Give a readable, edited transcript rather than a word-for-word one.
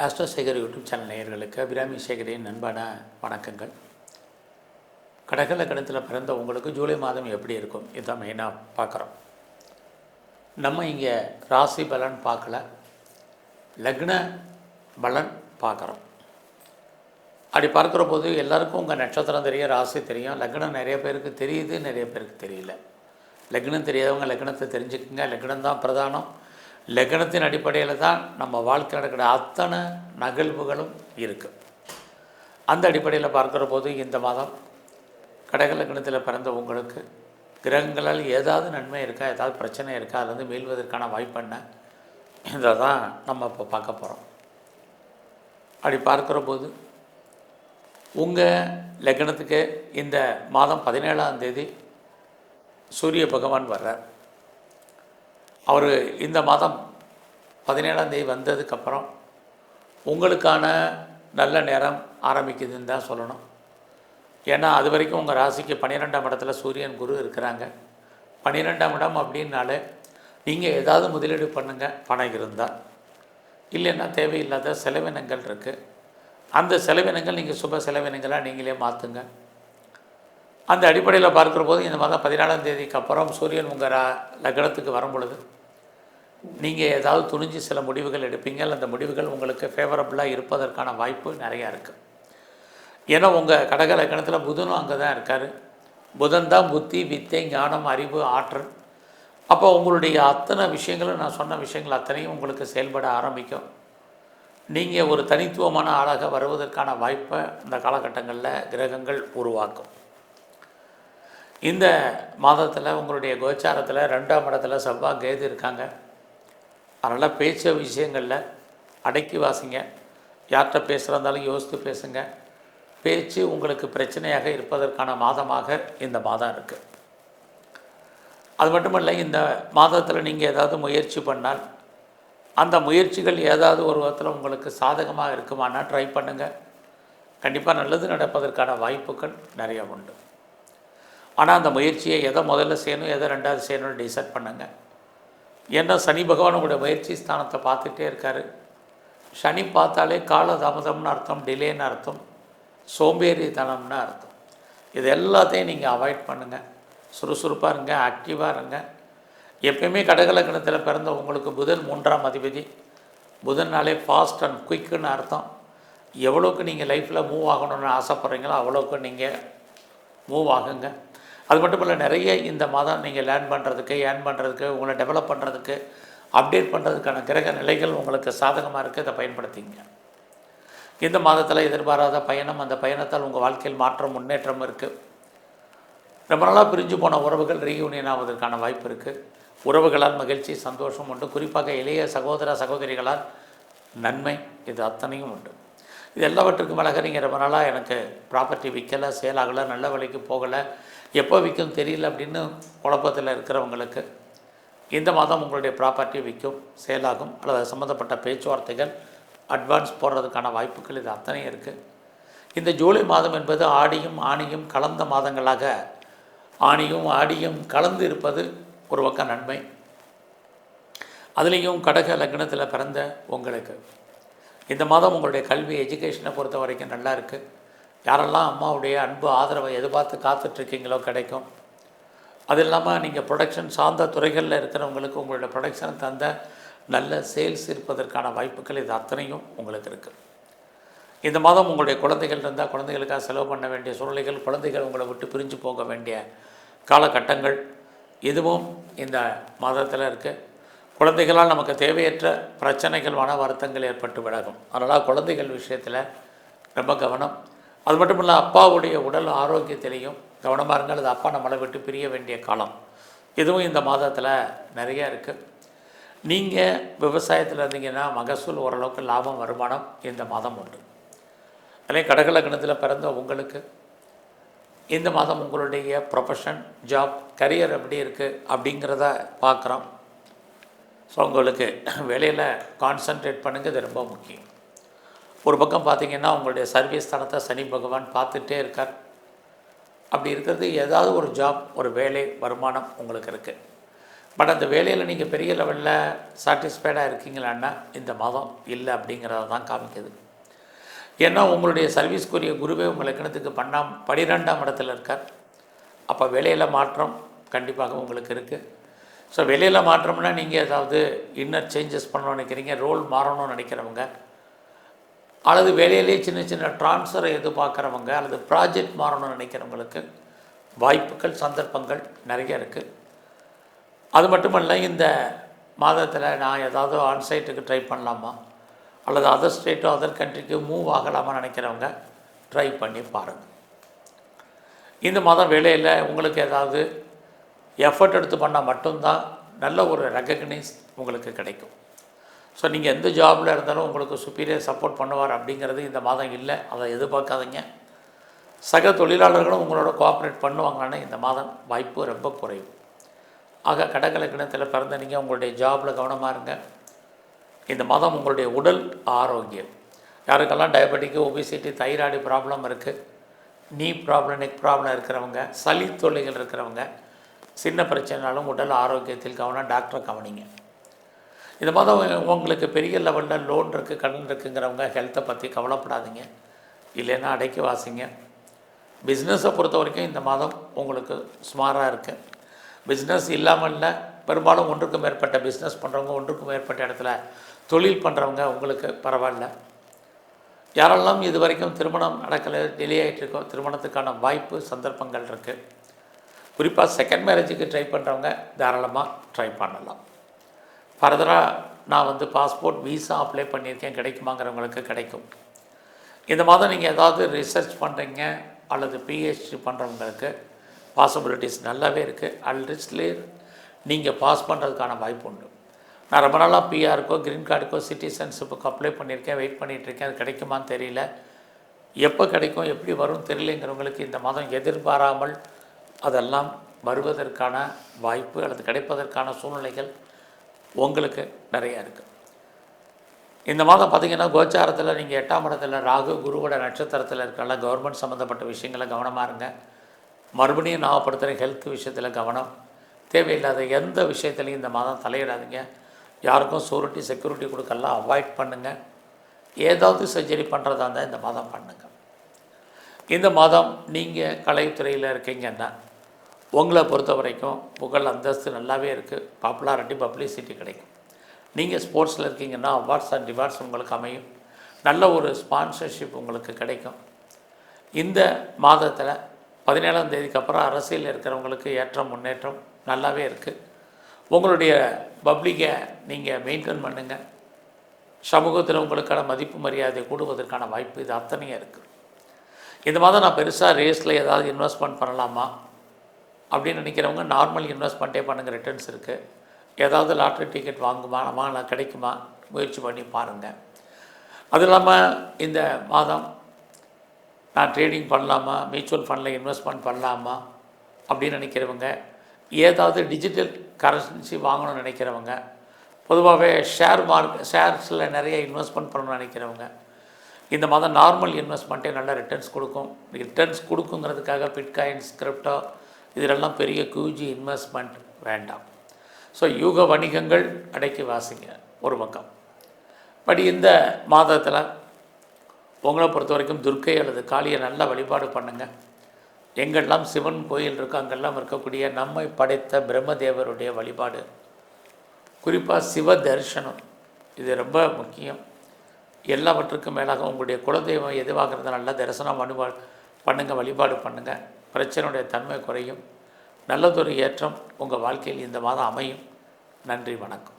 Astro Sekar YouTube channel நேயர்களுக்கு அபிராமி சேகரின் அன்பான வணக்கங்கள். கடக லக்னத்தில் பிறந்த உங்களுக்கு ஜூலை மாதம் எப்படி இருக்கும் இதுதான் மெயினாக பார்க்குறோம். நம்ம இங்கே ராசி பலன் பார்க்கல, லக்ன பலன் பார்க்குறோம். அப்படி பார்க்குற போது எல்லாருக்கும் உங்கள் நட்சத்திரம் தெரியும், ராசி தெரியும். லக்னம் நிறைய பேருக்கு தெரியுது, நிறைய பேருக்கு தெரியல. லக்னம் தெரியாதவங்க லக்னத்தை தெரிஞ்சுக்குங்க. லக்னம் தான் பிரதானம். லக்னத்தின் அடிப்படையில் தான் நம்ம வாழ்க்கை நடக்கிற அத்தனை நிகழ்வுகளும் இருக்குது. அந்த அடிப்படையில் பார்க்குற போது இந்த மாதம் கடக லக்னத்தில் பிறந்த உங்களுக்கு கிரகங்களால் ஏதாவது நன்மை இருக்கா, ஏதாவது பிரச்சனை இருக்கா, அதுலேருந்து மீள்வதற்கான வாய்ப்பு என்ன, இதை தான் நம்ம இப்போ பார்க்க போகிறோம். அப்படி பார்க்குற போது உங்கள் லக்னத்துக்கு இந்த மாதம் 17ஆம் தேதி சூரிய பகவான் வர்றார். அவர் இந்த மாதம் 17ஆம் தேதி வந்ததுக்கப்புறம் உங்களுக்கான நல்ல நேரம் ஆரம்பிக்குதுன்னு தான் சொல்லணும். ஏன்னா அது வரைக்கும் உங்கள் ராசிக்கு 12ஆம் இடத்துல சூரியன் குரு இருக்கிறாங்க. 12ஆம் இடம் அப்படின்னாலே நீங்கள் ஏதாவது முதலீடு பண்ணுங்கள், பணம் இருந்தால். இல்லைன்னா தேவையில்லாத செலவினங்கள் இருக்குது. அந்த செலவினங்கள் நீங்கள் சுப செலவினங்களாக நீங்களே மாற்றுங்க. அந்த அடிப்படையில் பார்க்குற போது இந்த மாதம் 14ஆம் தேதிக்கு அப்புறம் சூரியன் உங்கள் லக்னத்துக்கு வரும் பொழுது நீங்கள் ஏதாவது துணிஞ்சு சில முடிவுகள் எடுப்பீங்க. அந்த முடிவுகள் உங்களுக்கு ஃபேவரபுளாக இருப்பதற்கான வாய்ப்பு நிறையா இருக்குது. ஏன்னா உங்கள் கடக லக்னத்தில் புதனும் அங்கே தான் இருக்கார். புதன் தான் புத்தி, வித்தை, ஞானம், அறிவு, ஆற்றல். அப்போ உங்களுடைய அத்தனை விஷயங்களும், நான் சொன்ன விஷயங்கள் அத்தனையும் உங்களுக்கு செயல்பட ஆரம்பிக்கும். நீங்கள் ஒரு தனித்துவமான ஆளாக வருவதற்கான வாய்ப்பை இந்த காலகட்டங்களில் கிரகங்கள் உருவாக்கும். இந்த மாதத்தில் உங்களுடைய கோச்சாரத்தில் 2ஆம் இடத்துல செவ்வாய், கேது இருக்காங்க. அதனால் பேச்சு விஷயங்களில் அடக்கி வாசிங்க. யார்கிட்ட பேசுகிறதாலும் யோசித்து பேசுங்க. பேச்சு உங்களுக்கு பிரச்சனையாக இருப்பதற்கான மாதமாக இந்த மாதம் இருக்குது. அது மட்டுமல்ல, இந்த மாதத்தில் நீங்கள் ஏதாவது முயற்சி பண்ணால் அந்த முயற்சிகள் ஏதாவது ஒரு விதத்தில் உங்களுக்கு சாதகமாக இருக்குமானா ட்ரை பண்ணுங்கள். கண்டிப்பாக நல்லது நடப்பதற்கான வாய்ப்புகள் நிறையா உண்டு. ஆனால் அந்த முயற்சியை எதை முதல்ல செய்யணும், எதை ரெண்டாவது செய்யணும்னு டிசைட் பண்ணுங்கள். ஏன்னா சனி பகவான் உங்களுடைய முயற்சி ஸ்தானத்தை பார்த்துட்டே இருக்கார். சனி பார்த்தாலே காலதாமதம்னு அர்த்தம், டிலேன்னு அர்த்தம், சோம்பேறித்தனம்னு அர்த்தம். இது எல்லாத்தையும் நீங்கள் அவாய்ட் பண்ணுங்கள். சுறுசுறுப்பாக இருங்க, ஆக்டிவாக இருங்க. எப்பயுமே கடக லக்னத்தில் பிறந்த உங்களுக்கு புதன் 3ஆம் அதிபதி. புதன்னாலே ஃபாஸ்ட் அண்ட் குயிக்குன்னு அர்த்தம். எவ்வளோக்கு நீங்கள் லைஃப்பில் மூவ் ஆகணும்னு ஆசைப்பட்றீங்களோ அவ்வளோக்கு நீங்கள் மூவ் ஆகுங்க. அது மட்டும் இல்லை, நிறைய இந்த மாதம் நீங்கள் லேர்ன் பண்ணுறதுக்கு, ஏர்ன் பண்ணுறதுக்கு, உங்களை டெவலப் பண்ணுறதுக்கு, அப்டேட் பண்ணுறதுக்கான கிரக நிலைகள் உங்களுக்கு சாதகமாக இருக்குது. இதை பயன்படுத்திங்க. இந்த மாதத்தில் எதிர்பாராத பயணம், அந்த பயணத்தால் உங்கள் வாழ்க்கையில் மாற்றம், முன்னேற்றம் இருக்குது. ரொம்ப நாளாக பிரிஞ்சு போன உறவுகள் ரீயூனியன் ஆவதற்கான வாய்ப்பு இருக்குது. உறவுகளால் மகிழ்ச்சி, சந்தோஷம் உண்டு. குறிப்பாக இளைய சகோதர சகோதரிகளால் நன்மை, இது அத்தனையும் உண்டு. இது எல்லாவற்றுக்கும் மேலாக நீங்கள் ரொம்ப நாளாக எனக்கு ப்ராப்பர்ட்டி விற்கலை, சேல் ஆகலை, நல்ல விலைக்கு போகலை, எப்போ விற்கும் தெரியல அப்படின்னு குழப்பத்தில் இருக்கிறவங்களுக்கு இந்த மாதம் உங்களுடைய ப்ராப்பர்ட்டி விற்கும், சேலாகும், அல்லது சம்மந்தப்பட்ட பேச்சுவார்த்தைகள் அட்வான்ஸ் போடுறதுக்கான வாய்ப்புகள் இது அத்தனையும் இருக்குது. இந்த ஜூலை மாதம் என்பது ஆடியும் ஆணியும் கலந்த மாதங்களாக, ஆணியும் ஆடியும் கலந்து இருப்பது ஒரு பக்கம் நன்மை. அதுலேயும் கடக லக்னத்தில் பிறந்த உங்களுக்கு இந்த மாதம் உங்களுடைய கல்வி, எஜுகேஷனை பொறுத்த வரைக்கும் நல்லா இருக்குது. யாரெல்லாம் அம்மாவுடைய அன்பு, ஆதரவை எதிர்பார்த்து காத்துட்ருக்கீங்களோ கிடைக்கும். அது இல்லாமல் நீங்கள் ப்ரொடக்ஷன் சார்ந்த துறைகளில் இருக்கிறவங்களுக்கு உங்களுடைய ப்ரொடக்ஷன் தந்த நல்ல சேல்ஸ் இருப்பதற்கான வாய்ப்புகள் இது அத்தனையும் உங்களுக்கு இருக்குது. இந்த மாதம் உங்களுடைய குழந்தைகள் இருந்தால் குழந்தைகளுக்காக செலவு பண்ண வேண்டிய சூழ்நிலைகள், குழந்தைகள் உங்களை விட்டு பிரிஞ்சு போக வேண்டிய காலகட்டங்கள் இதுவும் இந்த மாதத்தில் இருக்குது. குழந்தைகளால் நமக்கு தேவையற்ற பிரச்சனைகள், மன வருத்தங்கள் ஏற்பட்டு விலகும். அதனால் குழந்தைகள் விஷயத்தில் ரொம்ப கவனம். அது மட்டும் இல்லை, அப்பாவுடைய உடல் ஆரோக்கியத்திலையும் கவனமாக இருங்க. அது அப்பா நம்மளை விட்டு பிரிய வேண்டிய காலம் இதுவும் இந்த மாதத்தில் நிறையா இருக்குது. நீங்கள் விவசாயத்தில் இருந்தீங்கன்னா மகசூல், ஓரளவுக்கு லாபம், வருமானம் இந்த மாதம் உண்டு. அதிலே கடக லக்னத்தில் பிறந்த உங்களுக்கு இந்த மாதம் உங்களுடைய ப்ரொஃபஷன், ஜாப், கரியர் எப்படி இருக்குது அப்படிங்கிறத பார்க்குறோம். ஸோ உங்களுக்கு வேலையில் கான்சன்ட்ரேட் பண்ணுங்கள், இது ரொம்ப முக்கியம். ஒரு பக்கம் பார்த்திங்கன்னா உங்களுடைய சர்வீஸ் தனத்தை சனி பகவான் பார்த்துட்டே இருக்கார். அப்படி இருக்கிறது ஏதாவது ஒரு ஜாப், ஒரு வேலை, வருமானம் உங்களுக்கு இருக்குது. பட் அந்த வேலையில் நீங்கள் பெரிய லெவலில் சாட்டிஸ்ஃபைடாக இருக்கீங்களான்னா இந்த மாதம் இல்லை அப்படிங்கிறத தான் காமிக்குது. ஏன்னா உங்களுடைய சர்வீஸ்க்குரிய குருவே உங்கள் லக்னத்துக்கு 12ஆம் இடத்துல இருக்கார். அப்போ வேலையில் மாற்றம் கண்டிப்பாக உங்களுக்கு இருக்குது. ஸோ வெளியில் மாற்றம்னா நீங்கள் ஏதாவது இன்னர் சேஞ்சஸ் பண்ணணும்னு நினைக்கிறீங்க, ரோல் மாறணும்னு நினைக்கிறவங்க, அல்லது வேலையிலே சின்ன சின்ன ட்ரான்ஸ்ஃபரை எதிர்பார்க்குறவங்க, அல்லது ப்ராஜெக்ட் மாறணும்னு நினைக்கிறவங்களுக்கு வாய்ப்புகள் சந்தர்ப்பங்கள் நிறைய இருக்குது. அது மட்டுமல்ல, இந்த மாதத்தில் நான் ஏதாவது ஆன்சைட்டுக்கு ட்ரை பண்ணலாமா, அல்லது அதர் ஸ்டேட்டோ அதர் கண்ட்ரிக்கு மூவ் ஆகலாமா நினைக்கிறவங்க ட்ரை பண்ணி பாருங்கள். இந்த மாதம் வேலையில் உங்களுக்கு ஏதாவது எஃபர்ட் எடுத்து பண்ணால் மட்டும்தான் நல்ல ஒரு ரெகக்னைஸ் உங்களுக்கு கிடைக்கும். ஸோ நீங்கள் எந்த ஜாபில் இருந்தாலும் உங்களுக்கு சுப்பீரியர் சப்போர்ட் பண்ணுவார் அப்படிங்கிறது இந்த மாதம் இல்லை, அதை எதிர்பார்க்காதீங்க. சக தொழிலாளர்களும் உங்களோட கோஆப்ரேட் பண்ணுவாங்கன்னு இந்த மாதம் வாய்ப்பு ரொம்ப குறைவு. ஆக கடக லக்னத்தில் பிறந்த நீங்கள் உங்களுடைய ஜாபில் கவனமாக இருங்க. இந்த மாதம் உங்களுடைய உடல் ஆரோக்கியம், யாருக்கெல்லாம் டயபெட்டிக்கு, ஒபிசிட்டி, தைராய்டு ப்ராப்ளம் இருக்குது, நீ ப்ராப்ளம், நெக் ப்ராப்ளம் இருக்கிறவங்க, சளி தொல்லைகள் இருக்கிறவங்க, சின்ன பிரச்சனைனாலும் உடல் ஆரோக்கியத்தில் கவனம், டாக்டரை கவனிங்க. இந்த மாதம் உங்களுக்கு பெரிய லெவலில் லோன் இருக்குது, கடன் இருக்குங்கிறவங்க ஹெல்த்தை பற்றி கவலைப்படாதீங்க, இல்லைன்னா அடைக்கி வாசிங்க. பிஸ்னஸை பொறுத்த வரைக்கும் இந்த மாதம் உங்களுக்கு சுமாராக இருக்குது. பிஸ்னஸ் இல்லாமல் இல்லை, பெரும்பாலும் ஒன்றுக்கும் மேற்பட்ட பிஸ்னஸ் பண்ணுறவங்க, ஒன்றுக்கும் மேற்பட்ட இடத்துல தொழில் பண்ணுறவங்க உங்களுக்கு பரவாயில்ல. யாரெல்லாம் இது வரைக்கும் திருமணம் நடக்கலை, டிலே ஆகிட்டுருக்கோ, திருமணத்துக்கான வாய்ப்பு சந்தர்ப்பங்கள் இருக்குது. குறிப்பாக செகண்ட் மேரேஜுக்கு ட்ரை பண்ணுறவங்க தாராளமாக ட்ரை பண்ணலாம். ஃபர்தராக நான் பாஸ்போர்ட் விசா அப்ளை பண்ணியிருக்கேன், கிடைக்குமாங்கிறவங்களுக்கு கிடைக்கும். இந்த மாதம் நீங்கள் ஏதாவது ரிசர்ச் பண்ணுறீங்க அல்லது பிஹெச்டி பண்ணுறவங்களுக்கு பாசிபிலிட்டிஸ் நல்லாவே இருக்குது. அல்ரிஸ்ட்லேயே நீங்கள் பாஸ் பண்ணுறதுக்கான வாய்ப்பு உண்டு. நான் ரொம்ப நாளாக பிஆருக்கோ க்ரீன் கார்டுக்கோ சிட்டிசன்ஷிப்புக்கு அப்ளை பண்ணியிருக்கேன், வெயிட் பண்ணிகிட்ருக்கேன், அது கிடைக்குமான்னு தெரியல, எப்போ கிடைக்கும், எப்படி வரும் தெரியலைங்கிறவங்களுக்கு இந்த மாதம் எதிர்பாராமல் அதெல்லாம் வருவதற்கான வாய்ப்பு அல்லது கிடைப்பதற்கான சூழ்நிலைகள் உங்களுக்கு நிறையா இருக்குது. இந்த மாதம் பார்த்திங்கன்னா கோச்சாரத்தில் நீங்கள் 8ஆம் இடத்துல ராகு குருவோட நட்சத்திரத்தில் இருக்கலாம். கவர்மெண்ட் சம்மந்தப்பட்ட விஷயங்களை கவனமாக இருங்க. மறுபடியும் ஞாபகப்படுத்துகிற ஹெல்த் விஷயத்தில் கவனம், தேவையில்லாத எந்த விஷயத்துலையும் இந்த மாதம் தலையிடாதீங்க. யாருக்கும் சூரிட்டி செக்யூரிட்டி கொடுக்கலாம் அவாய்ட் பண்ணுங்கள். ஏதாவது சர்ஜரி பண்ணுறதா இருந்தால் இந்த மாதம் பண்ணுங்கள். இந்த மாதம் நீங்கள் கலைத்துறையில் இருக்கீங்கன்னா உங்களை பொறுத்த வரைக்கும் புகழ் அந்தஸ்து நல்லாவே இருக்குது, பாப்புலாரிட்டி பப்ளிசிட்டி கிடைக்கும். நீங்கள் ஸ்போர்ட்ஸில் இருக்கீங்கன்னா அவார்ட்ஸ் அண்ட் ரிவார்ட்ஸ் உங்களுக்கு அமையும், நல்ல ஒரு ஸ்பான்சர்ஷிப் உங்களுக்கு கிடைக்கும். இந்த மாதத்தில் 17ஆம் தேதிக்கு அப்புறம் அரசியல் இருக்கிறவங்களுக்கு ஏற்றம் முன்னேற்றம் நல்லாவே இருக்குது. உங்களுடைய பப்ளிக்கை நீங்கள் மெயின்டைன் பண்ணுங்கள். சமூகத்தில் உங்களுக்கான மதிப்பு மரியாதை கூடுவதற்கான வாய்ப்பு இது அத்தனையும் இருக்குது. இந்த மாதம் நான் பெருசாக ரேஸில் ஏதாவது இன்வெஸ்ட்மெண்ட் பண்ணலாமா அப்படின்னு நினைக்கிறவங்க நார்மல் இன்வெஸ்ட்மெண்ட்டே பண்ணுங்கள், ரிட்டர்ன்ஸ் இருக்குது. ஏதாவது லாட்ரி டிக்கெட் வாங்கலாம், கிடைக்குமா முயற்சி பண்ணி பாருங்கள். அது இல்லாமல் இந்த மாதம் நான் ட்ரேடிங் பண்ணலாமா, மியூச்சுவல் ஃபண்டில் இன்வெஸ்ட்மெண்ட் பண்ணலாமா அப்படின்னு நினைக்கிறவங்க, ஏதாவது டிஜிட்டல் கரன்சி வாங்கணும்னு நினைக்கிறவங்க, பொதுவாகவே ஷேர்ஸில் நிறைய இன்வெஸ்ட்மெண்ட் பண்ணணும்னு நினைக்கிறவங்க, இந்த மாதம் நார்மல் இன்வெஸ்ட்மெண்ட்டே நல்ல ரிட்டர்ன்ஸ் கொடுக்கும். ரிட்டர்ன்ஸ் கொடுக்குங்கிறதுக்காக பிட்காயின்ஸ், கிரிப்டோ இதிலெல்லாம் பெரிய கியூஜி இன்வெஸ்ட்மெண்ட் வேண்டாம். ஸோ யூக வணிகங்கள் அடக்கி வாசிங்க ஒரு பக்கம். பட் இந்த மாதத்தில் உங்களை பொறுத்த வரைக்கும் துர்க்கை அல்லது காளியை நல்லா வழிபாடு பண்ணுங்கள். எங்கெல்லாம் சிவன் கோயில் இருக்கோ அங்கெல்லாம் இருக்கக்கூடிய நம்மை படைத்த பிரம்மதேவருடைய வழிபாடு, குறிப்பாக சிவ தரிசனம், இது ரொம்ப முக்கியம். எல்லாவற்றுக்கும் மேலாக உங்களுடைய குலதெய்வம் எதுவாக இருந்தால் நல்லா தரிசனம் பண்ணுங்கள், வழிபாடு பண்ணுங்கள். பிரச்சனையுடைய தன்மை குறையும், நல்லதொரு ஏற்றம் உங்கள் வாழ்க்கையில் இந்த மாதம் அமையும். நன்றி, வணக்கம்.